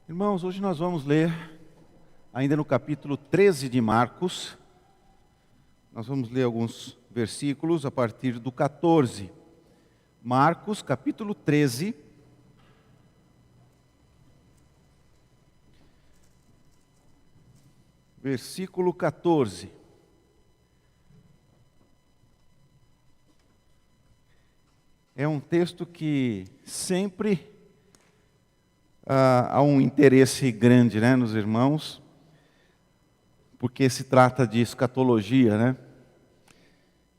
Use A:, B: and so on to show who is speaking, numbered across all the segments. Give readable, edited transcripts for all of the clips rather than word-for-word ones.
A: Irmãos, hoje nós vamos ler, ainda no capítulo 13 de Marcos, nós vamos ler alguns versículos a partir do 14. Marcos, capítulo 13, versículo 14. É um texto que sempre há um interesse grande, nos irmãos, porque se trata de escatologia,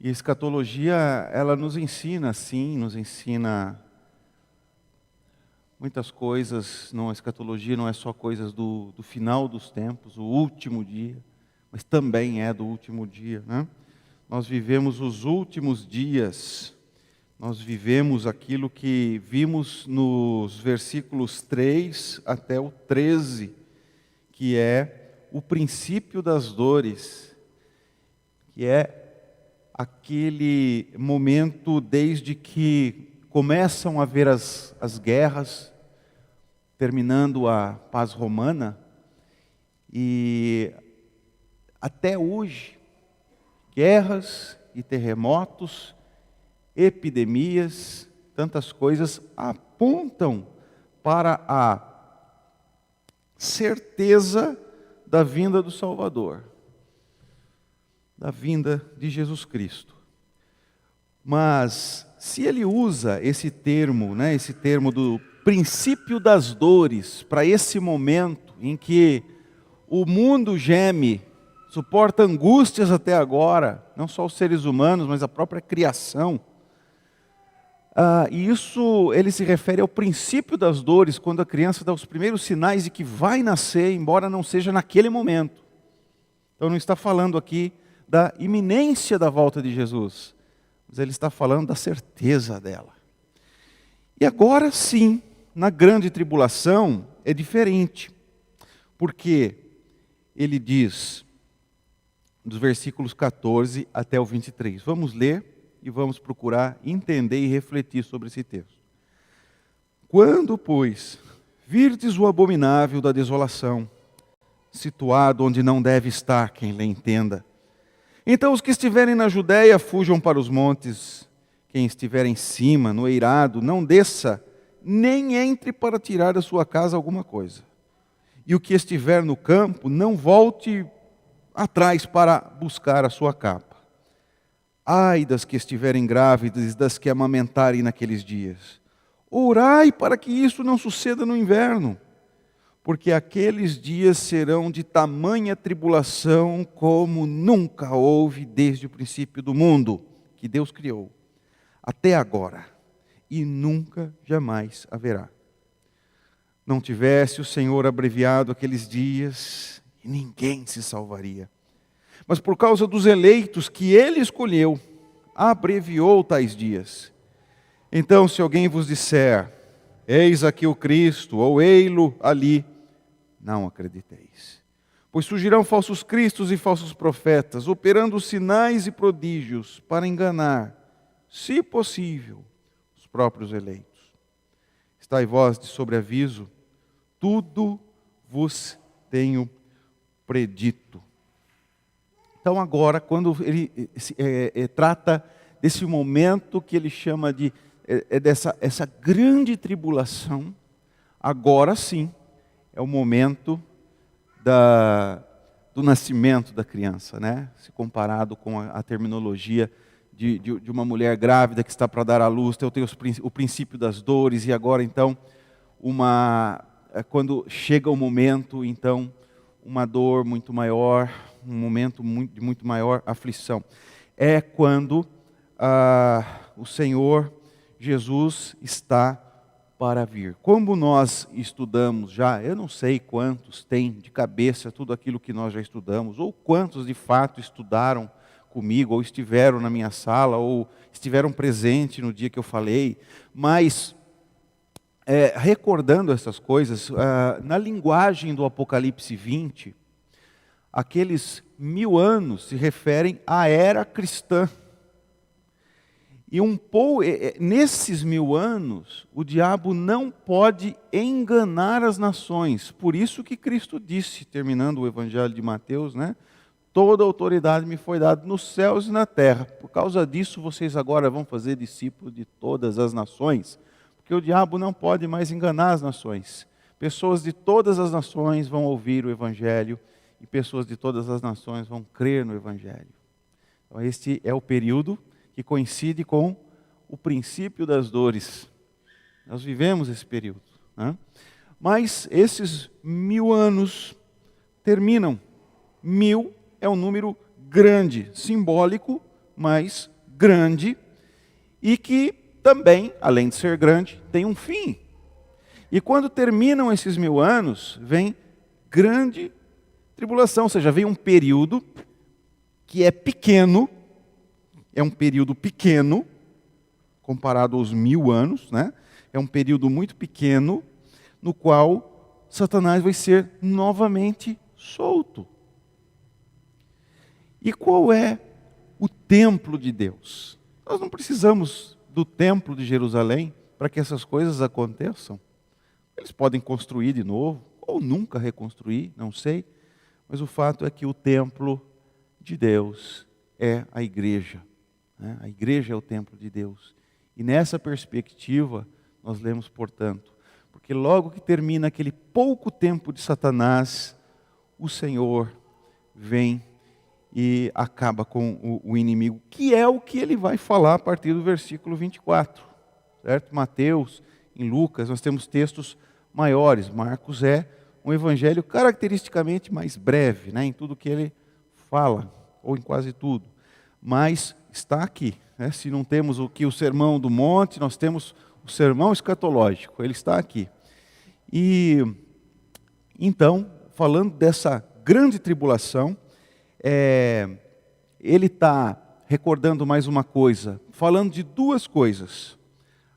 A: E a escatologia, ela nos ensina, sim, nos ensina muitas coisas. Não, a escatologia não é só coisas do final dos tempos, o último dia, mas também é do último dia, Nós vivemos os últimos dias. Nós vivemos aquilo que vimos nos versículos 3 até o 13, que é o princípio das dores, que é aquele momento desde que começam a haver as guerras, terminando a paz romana, e até hoje, guerras e terremotos, epidemias, tantas coisas apontam para a certeza da vinda do Salvador, da vinda de Jesus Cristo. Mas se ele usa esse termo do princípio das dores, para esse momento em que o mundo geme, suporta angústias até agora, não só os seres humanos, mas a própria criação, e isso, ele se refere ao princípio das dores, quando a criança dá os primeiros sinais de que vai nascer, embora não seja naquele momento. Então não está falando aqui da iminência da volta de Jesus, mas ele está falando da certeza dela. E agora sim, na grande tribulação, é diferente, porque ele diz, dos versículos 14 até o 23, vamos ler, e vamos procurar entender e refletir sobre esse texto. Quando, pois, virdes o abominável da desolação, situado onde não deve estar quem lhe entenda, então os que estiverem na Judéia fujam para os montes, quem estiver em cima, no eirado, não desça, nem entre para tirar da sua casa alguma coisa. E o que estiver no campo, não volte atrás para buscar a sua capa. Ai das que estiverem grávidas, das que amamentarem naqueles dias. Orai para que isso não suceda no inverno, porque aqueles dias serão de tamanha tribulação como nunca houve desde o princípio do mundo, que Deus criou, até agora, e nunca jamais haverá. Não tivesse o Senhor abreviado aqueles dias, e ninguém se salvaria. Mas por causa dos eleitos que ele escolheu, abreviou tais dias. Então, se alguém vos disser, eis aqui o Cristo, ou ei-lo ali, não acrediteis. Pois surgirão falsos cristos e falsos profetas, operando sinais e prodígios, para enganar, se possível, os próprios eleitos. Estai vós de sobreaviso, tudo vos tenho predito. Então agora, quando ele trata desse momento que ele chama de essa grande tribulação, agora sim é o momento do nascimento da criança, se comparado com a terminologia de uma mulher grávida que está para dar à luz, tem o princípio das dores, e agora então, quando chega o momento, então, uma dor muito maior, um momento de muito maior aflição. É quando o Senhor Jesus está para vir. Como nós estudamos já, eu não sei quantos têm de cabeça tudo aquilo que nós já estudamos, ou quantos de fato estudaram comigo, ou estiveram na minha sala, ou estiveram presentes no dia que eu falei, mas recordando essas coisas, na linguagem do Apocalipse 20, aqueles 1000 anos se referem à era cristã. E nesses 1000 anos, o diabo não pode enganar as nações. Por isso que Cristo disse, terminando o Evangelho de Mateus, né? Toda autoridade me foi dada nos céus e na terra. Por causa disso, vocês agora vão fazer discípulos de todas as nações. Porque o diabo não pode mais enganar as nações. Pessoas de todas as nações vão ouvir o Evangelho. E pessoas de todas as nações vão crer no Evangelho. Então, este é o período que coincide com o princípio das dores. Nós vivemos esse período, né? Mas esses 1000 anos terminam. 1000 é um número grande, simbólico, mas grande, e que também, além de ser grande, tem um fim. E quando terminam esses 1000 anos, vem grande tribulação, ou seja, vem um período que é pequeno, é um período pequeno, comparado aos 1000 anos, né? É um período muito pequeno, no qual Satanás vai ser novamente solto. E qual é o templo de Deus? Nós não precisamos do templo de Jerusalém para que essas coisas aconteçam. Eles podem construir de novo, ou nunca reconstruir, não sei. Mas o fato é que o templo de Deus é a igreja. Né? A igreja é o templo de Deus. E nessa perspectiva, nós lemos, portanto, porque logo que termina aquele pouco tempo de Satanás, o Senhor vem e acaba com o inimigo, que é o que ele vai falar a partir do versículo 24. Certo? Mateus, em Lucas, nós temos textos maiores. Marcos é um evangelho caracteristicamente mais breve, né, em tudo que ele fala, ou em quase tudo. Mas está aqui. Né? Se não temos o Sermão do Monte, nós temos o sermão escatológico. Ele está aqui. E então, falando dessa grande tribulação, ele está recordando mais uma coisa, falando de duas coisas.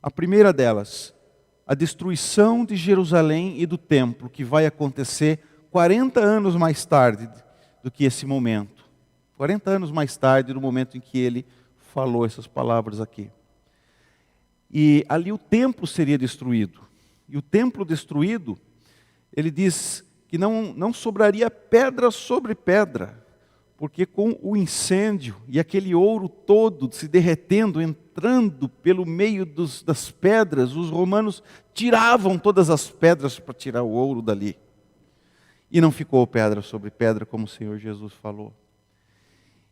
A: A primeira delas, a destruição de Jerusalém e do templo, que vai acontecer 40 anos mais tarde do que esse momento. 40 anos mais tarde, no momento em que ele falou essas palavras aqui. E ali o templo seria destruído. E o templo destruído, ele diz que não sobraria pedra sobre pedra, porque com o incêndio e aquele ouro todo se derretendo, entrando pelo meio das pedras, os romanos tiravam todas as pedras para tirar o ouro dali. E não ficou pedra sobre pedra, como o Senhor Jesus falou.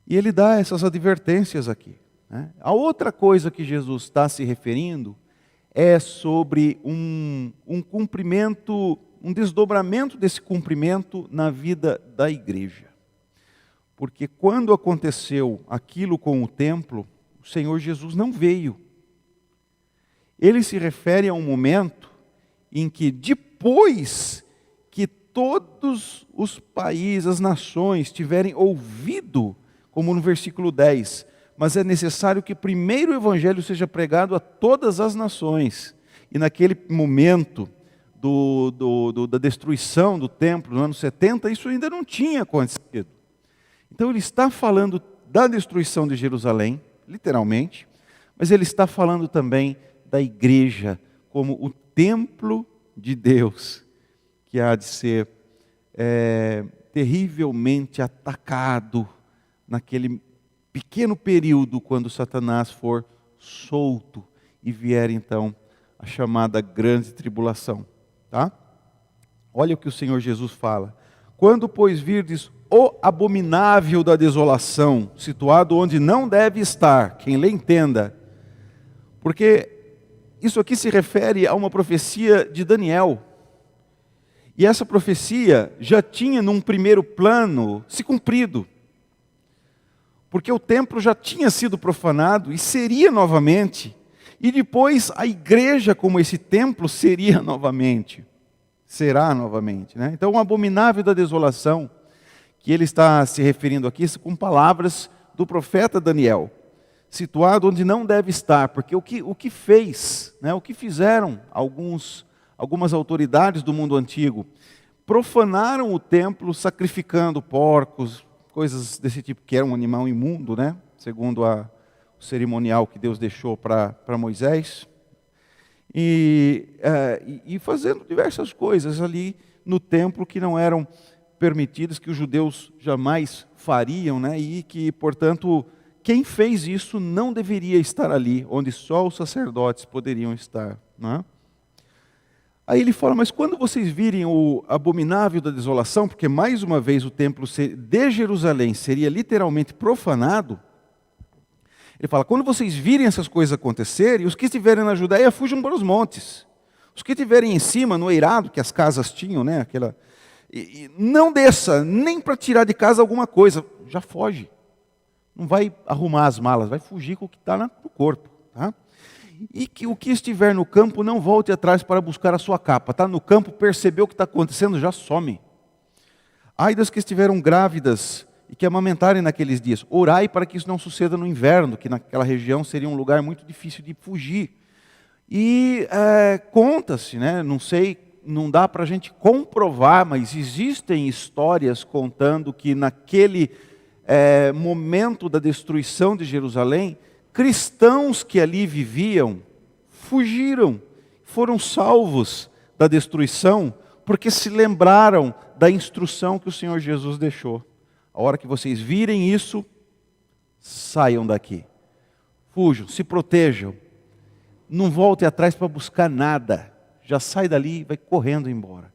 A: E ele dá essas advertências aqui. Né? A outra coisa que Jesus está se referindo é sobre um cumprimento, um desdobramento desse cumprimento na vida da igreja. Porque quando aconteceu aquilo com o templo, o Senhor Jesus não veio. Ele se refere a um momento em que depois que todos os países, as nações tiverem ouvido, como no versículo 10, mas é necessário que primeiro o evangelho seja pregado a todas as nações. E naquele momento da destruição do templo, no ano 70, isso ainda não tinha acontecido. Então ele está falando da destruição de Jerusalém, literalmente, mas ele está falando também da igreja como o templo de Deus, que há de ser terrivelmente atacado naquele pequeno período quando Satanás for solto e vier então a chamada grande tribulação. Tá? Olha o que o Senhor Jesus fala. Quando, pois, virdes o abominável da desolação, situado onde não deve estar, quem lê entenda, porque isso aqui se refere a uma profecia de Daniel, e essa profecia já tinha num primeiro plano se cumprido, porque o templo já tinha sido profanado e seria novamente, e depois a igreja como esse templo será novamente, né? Então o abominável da desolação, que ele está se referindo aqui com palavras do profeta Daniel, situado onde não deve estar, porque o que fez, né, o que fizeram algumas autoridades do mundo antigo, profanaram o templo sacrificando porcos, coisas desse tipo, que era um animal imundo, né, segundo cerimonial que Deus deixou para Moisés, e fazendo diversas coisas ali no templo que não eram permitidas, que os judeus jamais fariam, né? E que, portanto, quem fez isso não deveria estar ali, onde só os sacerdotes poderiam estar, né? Aí ele fala, mas quando vocês virem o abominável da desolação, porque mais uma vez o templo de Jerusalém seria literalmente profanado, ele fala, quando vocês virem essas coisas acontecerem, os que estiverem na Judéia fujam para os montes. Os que estiverem em cima, no eirado que as casas tinham, né, não desça, nem para tirar de casa alguma coisa, já foge. Não vai arrumar as malas, vai fugir com o que está no corpo, tá? E que o que estiver no campo não volte atrás para buscar a sua capa. Está no campo, percebeu o que está acontecendo, já some. Ai das que estiveram grávidas e que amamentarem naqueles dias. Orai para que isso não suceda no inverno, que naquela região seria um lugar muito difícil de fugir. E conta-se, né? Não sei, não dá para a gente comprovar, mas existem histórias contando que naquele momento da destruição de Jerusalém, cristãos que ali viviam, fugiram, foram salvos da destruição, porque se lembraram da instrução que o Senhor Jesus deixou. A hora que vocês virem isso, saiam daqui. Fujam, se protejam. Não volte atrás para buscar nada. Já sai dali e vai correndo embora.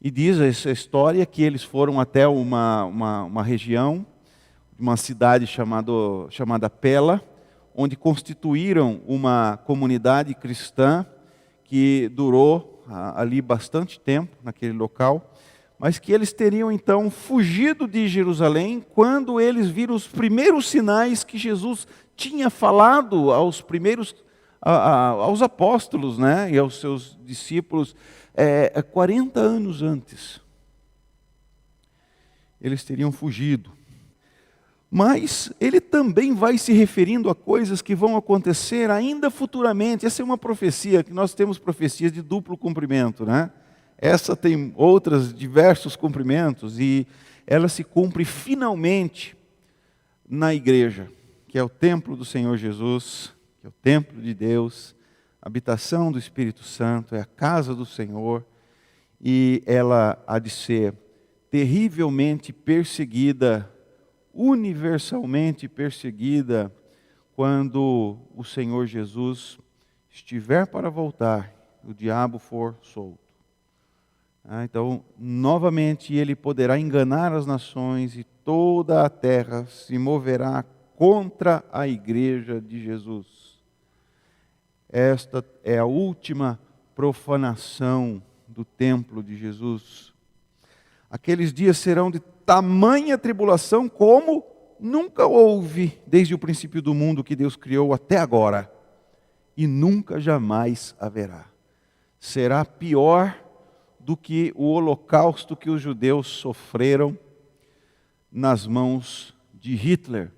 A: E diz essa história que eles foram até uma região, uma cidade chamada Pela, onde constituíram uma comunidade cristã que durou ali bastante tempo, naquele local, mas que eles teriam então fugido de Jerusalém quando eles viram os primeiros sinais que Jesus tinha falado aos apóstolos, né, e aos seus discípulos 40 anos antes. Eles teriam fugido. Mas ele também vai se referindo a coisas que vão acontecer ainda futuramente. Essa é uma profecia, que nós temos profecias de duplo cumprimento, né? Essa tem outros diversos cumprimentos e ela se cumpre finalmente na igreja, que é o templo do Senhor Jesus, que é o templo de Deus, a habitação do Espírito Santo, é a casa do Senhor, e ela há de ser terrivelmente perseguida, universalmente perseguida, quando o Senhor Jesus estiver para voltar, o diabo for solto. Então, novamente, ele poderá enganar as nações e toda a terra se moverá contra a igreja de Jesus. Esta é a última profanação do templo de Jesus. Aqueles dias serão de tamanha tribulação como nunca houve desde o princípio do mundo que Deus criou até agora, e nunca jamais haverá. Será pior do que o holocausto que os judeus sofreram nas mãos de Hitler,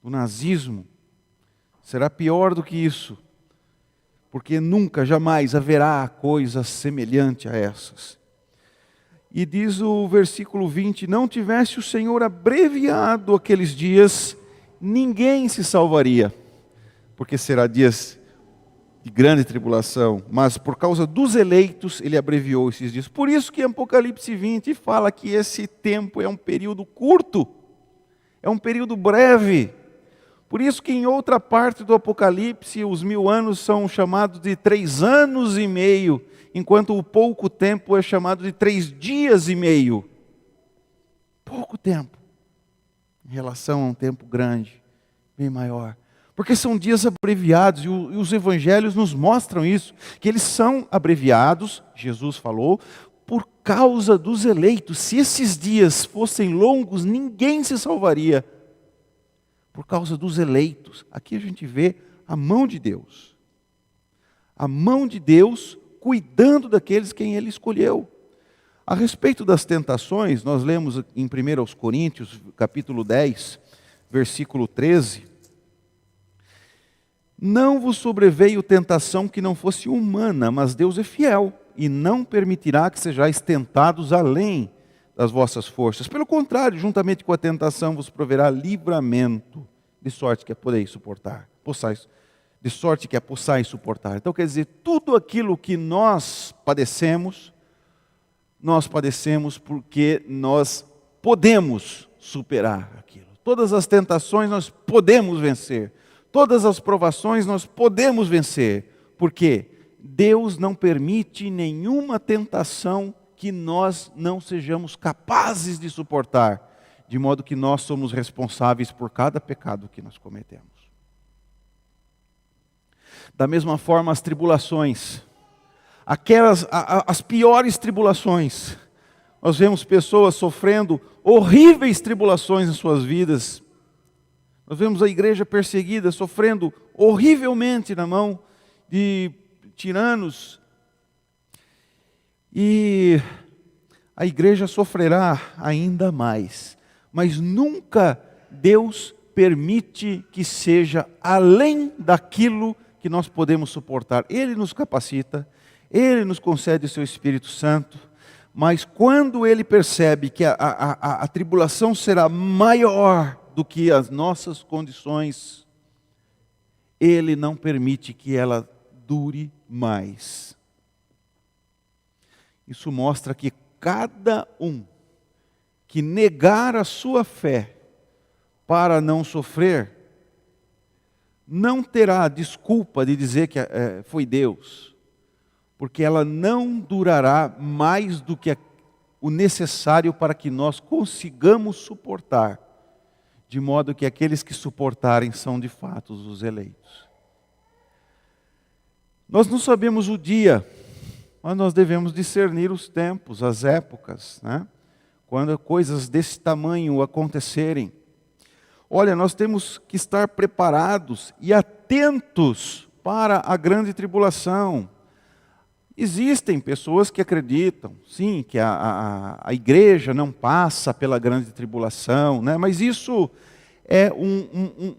A: do nazismo. Será pior do que isso, porque nunca, jamais haverá coisa semelhante a essas. E diz o versículo 20, não tivesse o Senhor abreviado aqueles dias, ninguém se salvaria, porque será dias de grande tribulação, mas por causa dos eleitos, ele abreviou esses dias. Por isso que em Apocalipse 20 fala que esse tempo é um período curto, é um período breve. Por isso que em outra parte do Apocalipse, os 1000 anos são chamados de 3 anos e meio, enquanto o pouco tempo é chamado de 3 dias e meio. Pouco tempo, em relação a um tempo grande, bem maior. Porque são dias abreviados, e os evangelhos nos mostram isso, que eles são abreviados, Jesus falou, por causa dos eleitos. Se esses dias fossem longos, ninguém se salvaria. Por causa dos eleitos. Aqui a gente vê a mão de Deus. A mão de Deus cuidando daqueles quem Ele escolheu. A respeito das tentações, nós lemos em 1 Coríntios, capítulo 10, versículo 13. Não vos sobreveio tentação que não fosse humana, mas Deus é fiel, e não permitirá que sejais tentados além das vossas forças. Pelo contrário, juntamente com a tentação vos proverá livramento, de sorte que é podeis suportar. De sorte que é possais suportar. Então quer dizer, tudo aquilo que nós padecemos porque nós podemos superar aquilo. Todas as tentações nós podemos vencer. Todas as provações nós podemos vencer. Por quê? Deus não permite nenhuma tentação que nós não sejamos capazes de suportar, de modo que nós somos responsáveis por cada pecado que nós cometemos. Da mesma forma, as tribulações, as piores tribulações, nós vemos pessoas sofrendo horríveis tribulações em suas vidas. Nós vemos a igreja perseguida, sofrendo horrivelmente na mão de tiranos. E a igreja sofrerá ainda mais. Mas nunca Deus permite que seja além daquilo que nós podemos suportar. Ele nos capacita, Ele nos concede o seu Espírito Santo, mas quando Ele percebe que a tribulação será maior do que as nossas condições, Ele não permite que ela dure mais. Isso mostra que cada um que negar a sua fé para não sofrer, não terá desculpa de dizer que foi Deus, porque ela não durará mais do que o necessário para que nós consigamos suportar, de modo que aqueles que suportarem são de fato os eleitos. Nós não sabemos o dia, mas nós devemos discernir os tempos, as épocas, né? Quando coisas desse tamanho acontecerem. Olha, nós temos que estar preparados e atentos para a grande tribulação. Existem pessoas que acreditam, sim, que a igreja não passa pela grande tribulação, né? Mas isso é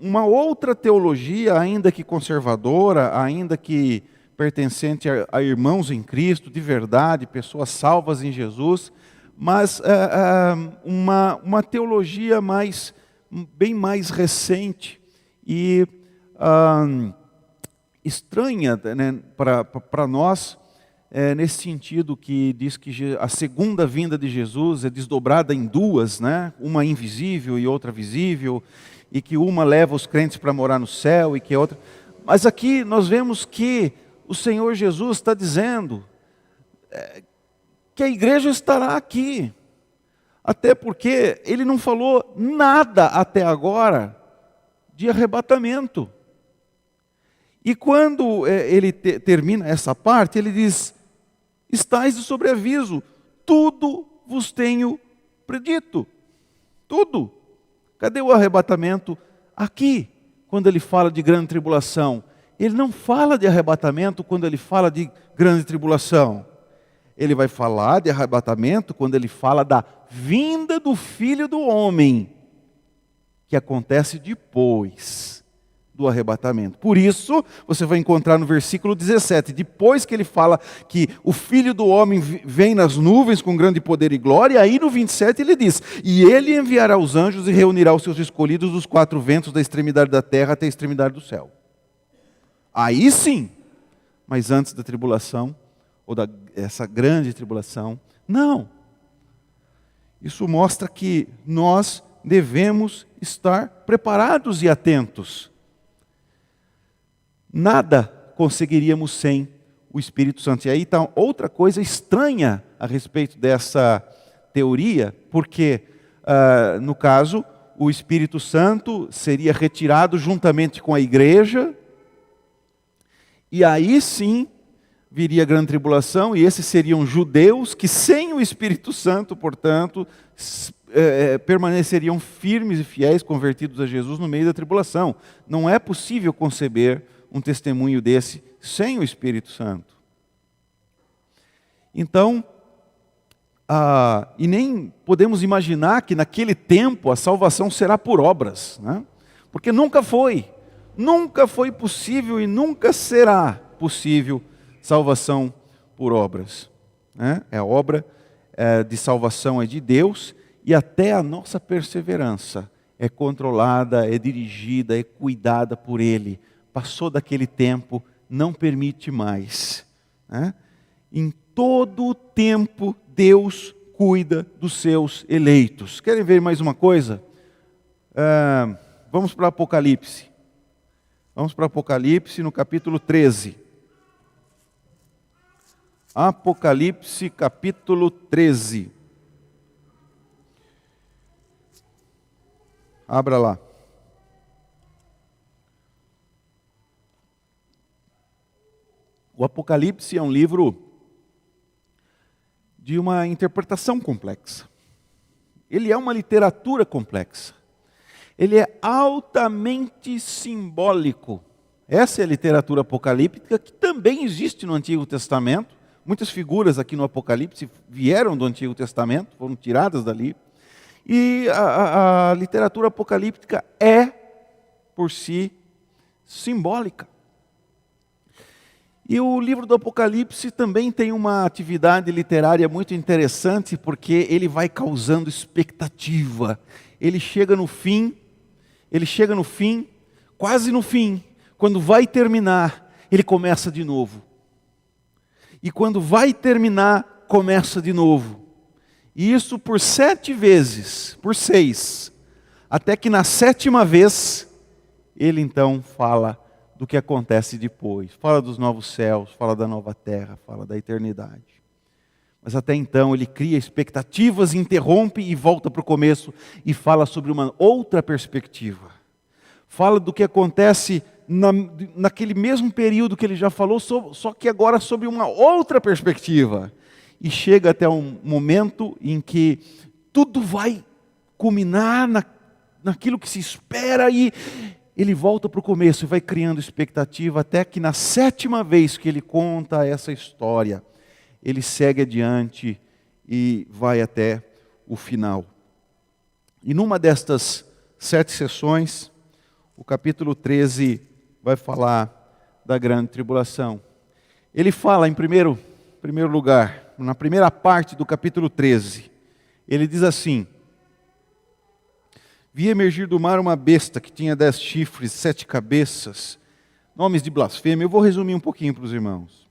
A: uma outra teologia, ainda que conservadora, ainda que pertencente a irmãos em Cristo, de verdade, pessoas salvas em Jesus, mas uma teologia bem mais recente e estranha, né, para nós, nesse sentido que diz que a segunda vinda de Jesus é desdobrada em duas, né? Uma invisível e outra visível, e que uma leva os crentes para morar no céu e que a outra... Mas aqui nós vemos que o Senhor Jesus está dizendo que a igreja estará aqui, até porque Ele não falou nada até agora de arrebatamento. E quando Ele termina essa parte, Ele diz: estais de sobreaviso, tudo vos tenho predito. Tudo. Cadê o arrebatamento? Aqui, quando Ele fala de grande tribulação, Ele não fala de arrebatamento quando Ele fala de grande tribulação. Ele vai falar de arrebatamento quando Ele fala da vinda do Filho do Homem, que acontece depois do arrebatamento. Por isso, você vai encontrar no versículo 17, depois que ele fala que o Filho do Homem vem nas nuvens com grande poder e glória, aí no 27 ele diz: e ele enviará os anjos e reunirá os seus escolhidos dos quatro ventos da extremidade da terra até a extremidade do céu. Aí sim, mas antes da tribulação, ou essa grande tribulação, não. Isso mostra que nós devemos estar preparados e atentos. Nada conseguiríamos sem o Espírito Santo. E aí está outra coisa estranha a respeito dessa teoria, porque, no caso, o Espírito Santo seria retirado juntamente com a igreja, e aí sim viria a grande tribulação, e esses seriam judeus que sem o Espírito Santo, portanto, permaneceriam firmes e fiéis, convertidos a Jesus no meio da tribulação. Não é possível conceber um testemunho desse sem o Espírito Santo. Então, e nem podemos imaginar que naquele tempo a salvação será por obras, né? Porque nunca foi possível e nunca será possível salvação por obras, né? A obra de salvação é de Deus, e até a nossa perseverança é controlada, é dirigida, é cuidada por Ele. Passou daquele tempo, não permite mais. Né? Em todo o tempo, Deus cuida dos seus eleitos. Querem ver mais uma coisa? Vamos para Apocalipse. Vamos para Apocalipse no capítulo 13. Apocalipse capítulo 13. Abra lá. O Apocalipse é um livro de uma interpretação complexa. Ele é uma literatura complexa. Ele é altamente simbólico. Essa é a literatura apocalíptica que também existe no Antigo Testamento. Muitas figuras aqui no Apocalipse vieram do Antigo Testamento, foram tiradas dali. E a literatura apocalíptica é, por si, simbólica. E o livro do Apocalipse também tem uma atividade literária muito interessante, porque ele vai causando expectativa. Ele chega no fim, quase no fim, quando vai terminar, ele começa de novo. E quando vai terminar, começa de novo. E isso por 7 vezes, por 6. Até que na 7ª vez, ele então fala do que acontece depois. Fala dos novos céus, fala da nova terra, fala da eternidade. Mas até então ele cria expectativas, interrompe e volta para o começo e fala sobre uma outra perspectiva. Fala do que acontece naquele mesmo período que ele já falou, só que agora sobre uma outra perspectiva. E chega até um momento em que tudo vai culminar naquilo que se espera e ele volta para o começo e vai criando expectativa até que na 7ª vez que ele conta essa história, ele segue adiante e vai até o final. E numa destas 7 sessões, o capítulo 13 vai falar da grande tribulação. Ele fala em primeiro lugar, na primeira parte do capítulo 13, ele diz assim: vi emergir do mar uma besta que tinha 10 chifres, 7 cabeças, nomes de blasfêmia. Eu vou resumir um pouquinho para os irmãos.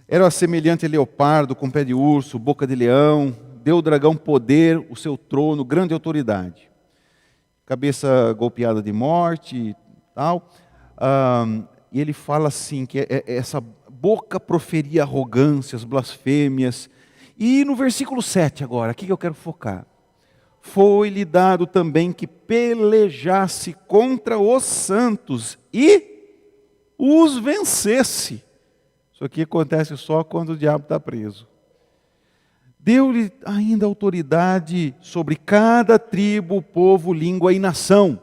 A: Era semelhante a leopardo, com pé de urso, boca de leão, deu ao dragão poder, o seu trono, grande autoridade. Cabeça golpeada de morte e tal. E ele fala assim, que essa boca proferia arrogâncias, blasfêmias. E no versículo 7 agora, aqui que eu quero focar. Foi-lhe dado também que pelejasse contra os santos e os vencesse. Isso aqui acontece só quando o diabo está preso. Deu-lhe ainda autoridade sobre cada tribo, povo, língua e nação.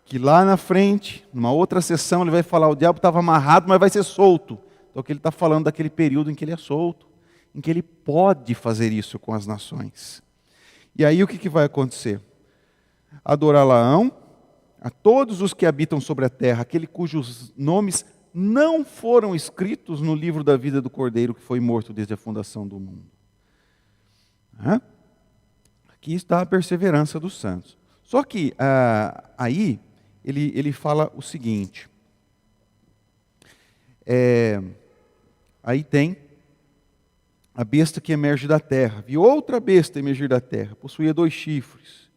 A: Que lá na frente, numa outra sessão, ele vai falar, o diabo estava amarrado, mas vai ser solto. Então que ele está falando daquele período em que ele é solto, em que ele pode fazer isso com as nações. E aí o que vai acontecer? Adorá-la-ão a todos os que habitam sobre a terra, aquele cujos nomes não foram escritos no livro da vida do Cordeiro que foi morto desde a fundação do mundo. Aqui está a perseverança dos santos. Só que aí ele fala o seguinte, aí tem a besta que emerge da terra. Vi outra besta emergir da terra, possuía 2 chifres,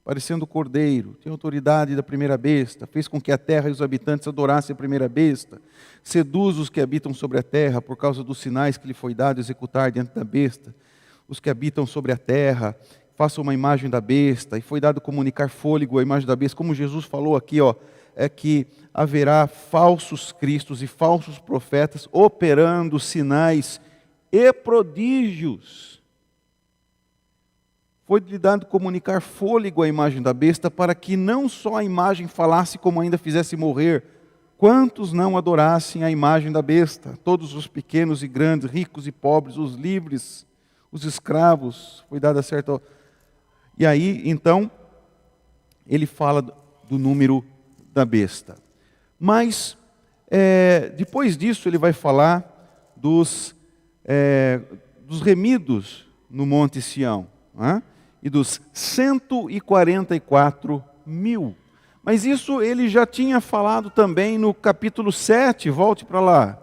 A: parecendo cordeiro, tinha autoridade da primeira besta, fez com que a terra e os habitantes adorassem a primeira besta, seduz os que habitam sobre a terra por causa dos sinais que lhe foi dado executar diante da besta, os que habitam sobre a terra, façam uma imagem da besta, e foi dado comunicar fôlego à imagem da besta, como Jesus falou aqui, é que haverá falsos cristos e falsos profetas operando sinais e prodígios. Foi-lhe dado comunicar fôlego à imagem da besta, para que não só a imagem falasse, como ainda fizesse morrer quantos não adorassem a imagem da besta, todos os pequenos e grandes, ricos e pobres, os livres, os escravos, foi dada certa... E aí, então, ele fala do número da besta. Mas, depois disso, ele vai falar dos remidos no Monte Sião. e dos 144.000. Mas isso ele já tinha falado também no capítulo 7, volte para lá.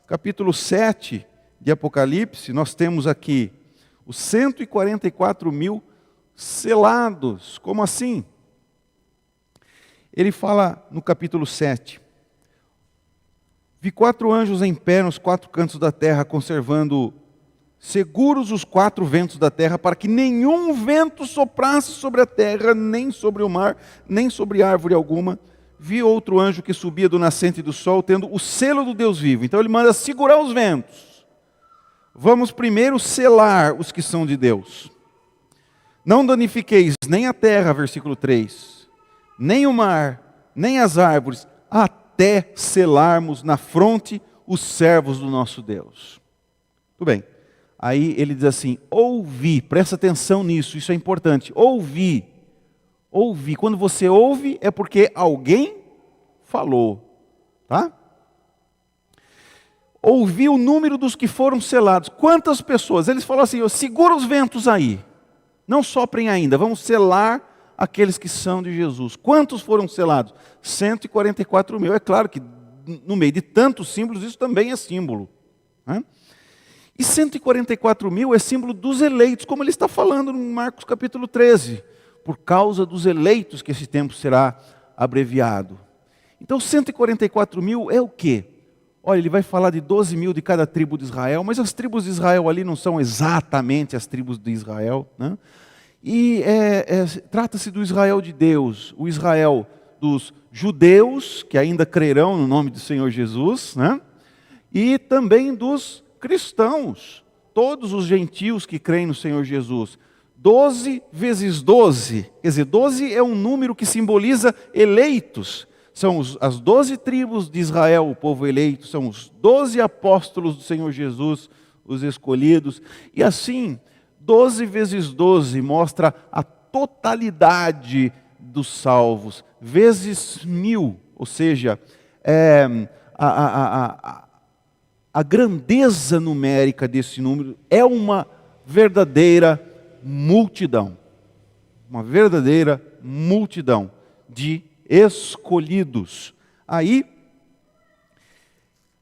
A: Capítulo 7 de Apocalipse, nós temos aqui os 144.000 selados. Como assim? Ele fala no capítulo 7. Vi 4 anjos em pé nos 4 cantos da terra, conservando seguros os 4 ventos da terra, para que nenhum vento soprasse sobre a terra, nem sobre o mar, nem sobre árvore alguma. Vi outro anjo que subia do nascente do sol, tendo o selo do Deus vivo. Então ele manda segurar os ventos. Vamos primeiro selar os que são de Deus. Não danifiqueis nem a terra, versículo 3, nem o mar, nem as árvores, até selarmos na fronte os servos do nosso Deus. Tudo bem. Aí ele diz assim, ouvi, presta atenção nisso, isso é importante. Ouvi. Quando você ouve é porque alguém falou, tá? Ouvi o número dos que foram selados. Quantas pessoas? Eles falaram assim, segura os ventos aí. Não soprem ainda, vamos selar aqueles que são de Jesus. Quantos foram selados? 144.000. É claro que no meio de tantos símbolos, isso também é símbolo, né? E 144.000 é símbolo dos eleitos, como ele está falando em Marcos capítulo 13, por causa dos eleitos que esse tempo será abreviado. Então 144.000 é o quê? Olha, ele vai falar de 12.000 de cada tribo de Israel, mas as tribos de Israel ali não são exatamente as tribos de Israel, né? E trata-se do Israel de Deus, o Israel dos judeus, que ainda crerão no nome do Senhor Jesus, né? E também dos cristãos, todos os gentios que creem no Senhor Jesus. 12 vezes 12, quer dizer, 12 é um número que simboliza eleitos. São as 12 tribos de Israel, o povo eleito, são os 12 apóstolos do Senhor Jesus, os escolhidos. E assim, 12 vezes 12 mostra a totalidade dos salvos, vezes 1000, ou seja, a grandeza numérica desse número é uma verdadeira multidão. Uma verdadeira multidão de escolhidos. Aí,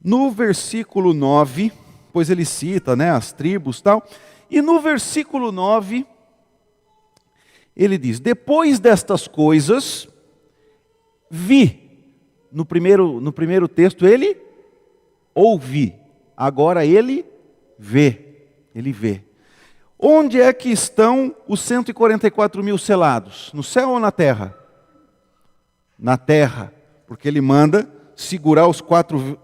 A: no versículo 9, pois ele cita, né, as tribos e tal, e no versículo 9, ele diz, depois destas coisas, vi, no primeiro texto ele ouvi, agora ele vê. Onde é que estão os 144.000 selados? No céu ou na terra? Na terra, porque ele manda segurar os 4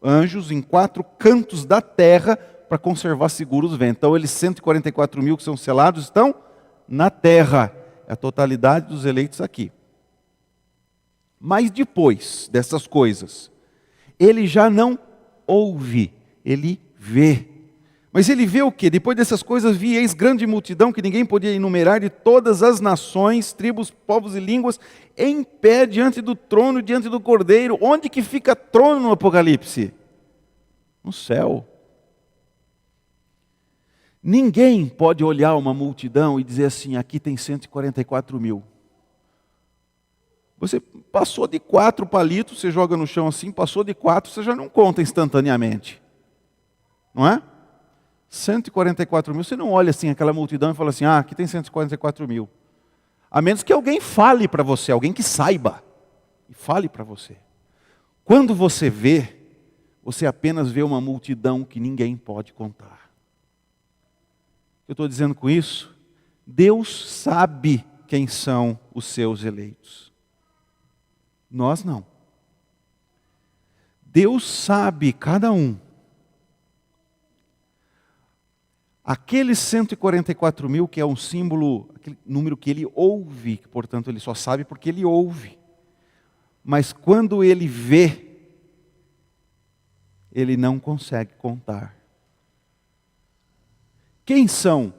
A: anjos em 4 cantos da terra para conservar seguros os ventos. Então, eles 144.000 que são selados estão na terra. É a totalidade dos eleitos aqui. Mas depois dessas coisas, ele já não ouve, ele vê. Mas ele vê o quê? Depois dessas coisas, vi eis grande multidão que ninguém podia enumerar, de todas as nações, tribos, povos e línguas, em pé diante do trono, diante do Cordeiro. Onde que fica trono no Apocalipse? No céu. Ninguém pode olhar uma multidão e dizer assim, aqui tem 144.000. Você passou de 4 palitos, você joga no chão assim, passou de 4, você já não conta instantaneamente. Não é? 144.000, você não olha assim aquela multidão e fala assim, aqui tem 144.000. A menos que alguém fale para você, alguém que saiba, e fale para você. Quando você vê, você apenas vê uma multidão que ninguém pode contar. Eu estou dizendo com isso, Deus sabe quem são os seus eleitos. Nós não. Deus sabe cada um. Aqueles 144.000 que é um símbolo, aquele número que ele ouve, que portanto ele só sabe porque ele ouve. Mas quando ele vê, ele não consegue contar. Quem são?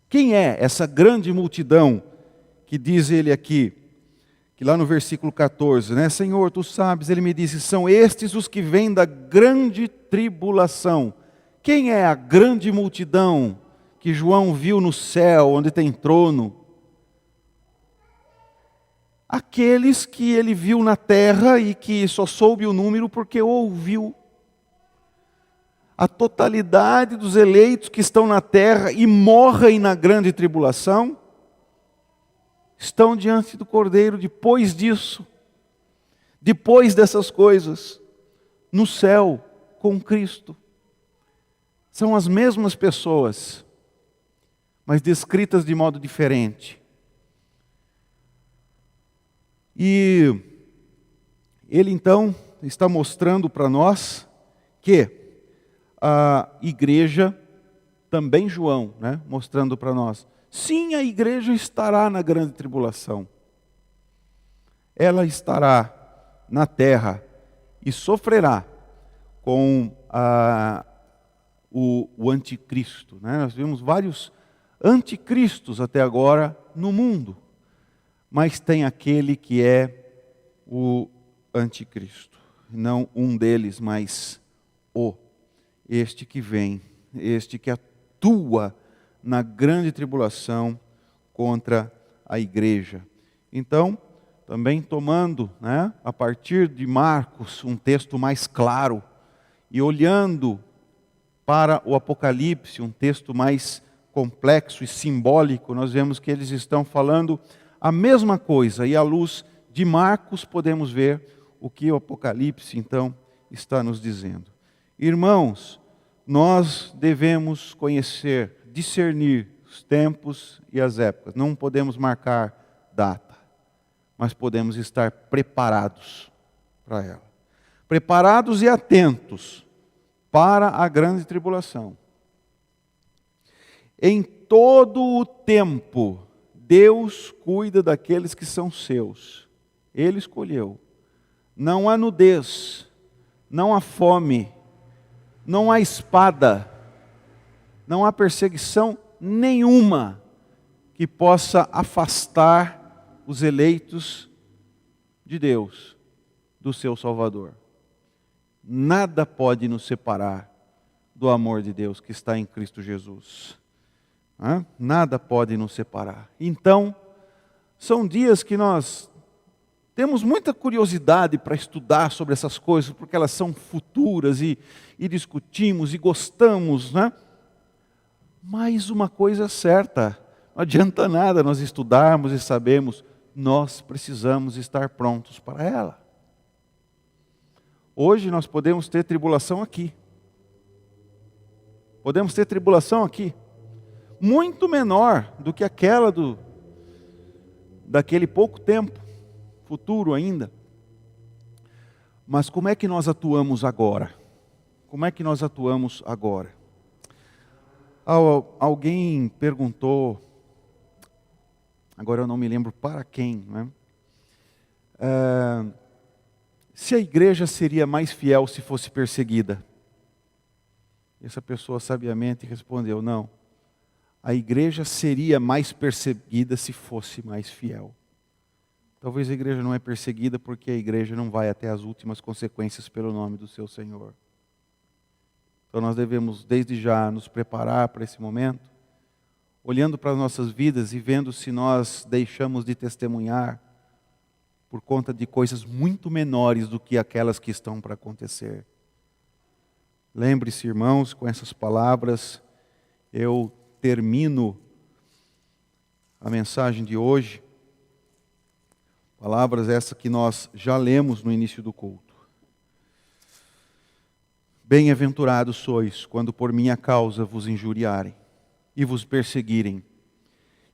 A: Quem é essa grande multidão que diz ele aqui, que lá no versículo 14, né? Senhor, tu sabes, ele me disse, são estes os que vêm da grande tribulação. Quem é a grande multidão que João viu no céu, onde tem trono. Aqueles que ele viu na terra e que só soube o número porque ouviu. A totalidade dos eleitos que estão na terra e morrem na grande tribulação, estão diante do Cordeiro depois disso, depois dessas coisas, no céu com Cristo. São as mesmas pessoas, mas descritas de modo diferente. E ele então está mostrando para nós que a igreja, também João, né, mostrando para nós, sim, a igreja estará na grande tribulação. Ela estará na terra e sofrerá com o anticristo. Né? Nós vimos vários anticristos até agora no mundo, mas tem aquele que é o anticristo. Não um deles, mas este que vem, este que atua na grande tribulação contra a igreja. Então, também tomando, né, a partir de Marcos, um texto mais claro, e olhando para o Apocalipse, um texto mais complexo e simbólico, nós vemos que eles estão falando a mesma coisa, e à luz de Marcos podemos ver o que o Apocalipse então está nos dizendo. Irmãos, nós devemos conhecer, discernir os tempos e as épocas. Não podemos marcar data, mas podemos estar preparados para ela. Preparados e atentos para a grande tribulação. Em todo o tempo, Deus cuida daqueles que são seus. Ele escolheu. Não há nudez, não há fome, não há espada, não há perseguição nenhuma que possa afastar os eleitos de Deus, do seu Salvador. Nada pode nos separar do amor de Deus que está em Cristo Jesus. Nada pode nos separar. Então, são dias que nós temos muita curiosidade para estudar sobre essas coisas, porque elas são futuras e discutimos e gostamos, né? Mas uma coisa é certa, não adianta nada nós estudarmos e sabermos, nós precisamos estar prontos para ela. Hoje nós podemos ter tribulação aqui. Podemos ter tribulação aqui. Muito menor do que aquela daquele pouco tempo, futuro ainda. Mas como é que nós atuamos agora? Como é que nós atuamos agora? Alguém perguntou, agora eu não me lembro para quem, né? Se a igreja seria mais fiel se fosse perseguida. Essa pessoa sabiamente respondeu, não. A igreja seria mais perseguida se fosse mais fiel. Talvez a igreja não é perseguida porque a igreja não vai até as últimas consequências pelo nome do seu Senhor. Então nós devemos desde já nos preparar para esse momento, olhando para as nossas vidas e vendo se nós deixamos de testemunhar por conta de coisas muito menores do que aquelas que estão para acontecer. Lembre-se, irmãos, com essas palavras, eu termino a mensagem de hoje. Palavras essas que nós já lemos no início do culto. Bem-aventurados sois, quando por minha causa vos injuriarem e vos perseguirem,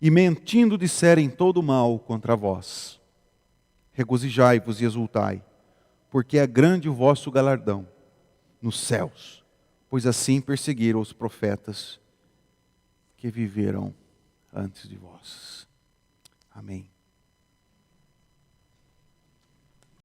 A: e mentindo disserem todo mal contra vós. Regozijai-vos e exultai, porque é grande o vosso galardão nos céus, pois assim perseguiram os profetas que viveram antes de vós. Amém.